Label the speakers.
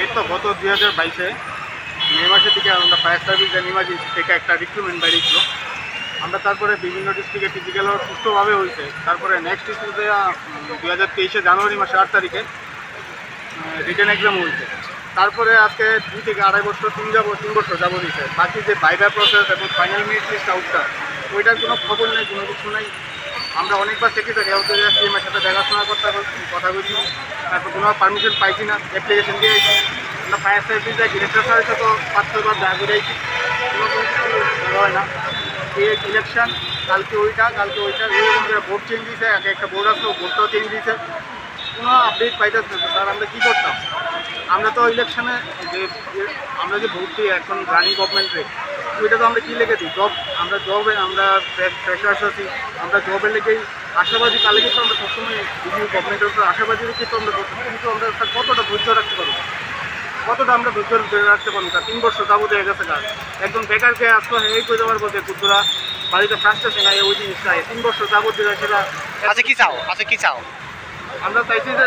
Speaker 1: এই তো গত 2022-এ মে মাসের দিকে আমরা ফায়ার সার্ভিস অ্যান্ড ইমার্জেন্সি থেকে একটা রিক্রুটমেন্ট বেরিয়েছিল। আমরা তারপরে বিভিন্ন ডিস্ট্রিক্টে ফিজিক্যাল সুস্থভাবে হয়েছে। তারপরে নেক্সট স্কুলে 2023-এ জানুয়ারি মাসে 8 তারিখে রিটেন এক্সাম হয়েছে। তারপরে আজকে 2 থেকে 2.5 বছর 3 বছর যাব দিয়েছে। বাকি যে বাইবা প্রসেস এবং ফাইনাল মিনিট লিস্ট আউটটা ওইটার কোনো খবর নেই, কোনো কিছু নেই। আমরা অনেকবার সেক্রেটারি সিএমের সাথে দেখাশোনা কথা বলছি, তারপর কোনো পারমিশন পাইছি না। অ্যাপ্লিকেশন দিয়েছি, আমরা ফায়ার সার্ভিস ডিরেক্টর স্যারের সাথে 5-6 বার দেখা করেছি, কোনো কিছু হয় না। এই ইলেকশন কালকে ওইটা এরকম করে বোর্ড চেঞ্জ দিয়েছে, একটা বোর্ড আসলো, বোর্ডটাও চেঞ্জ দিয়েছে, কোনো আপডেট পাইতেছে না। স্যার আমরা কী করতাম? আমরা তো ইলেকশনে আমরা যে ভোট দিই এখন রানিং গভর্নমেন্টে, ওইটা তো আমরা কী লেগে দিই? জবে আমরা ফ্রেশার্স আছি, আমরা জবের লেগেই আশাবাদী। তাহলে কিন্তু আমরা সবসময় বিভিন্ন গভর্নমেন্টের উপর আশাবাদী রেখে তো আমরা কিন্তু আমরা কতটা ধৈর্য রাখতে পারবো, কতটা আমরা ধৈর্য ধরে রাখতে পারবো? 3 বছর যাবো হয়ে গেছে কাজ। একজন বেকারকে আসলে এই করে দেওয়ার বলতে কুতুরা বাড়িতে ফ্রাস্ট্রেশন নাই, ওই জিনিসটা 3 বছর যাবো দিলে সেটা
Speaker 2: কি চাও?
Speaker 1: আমরা চাইছি যে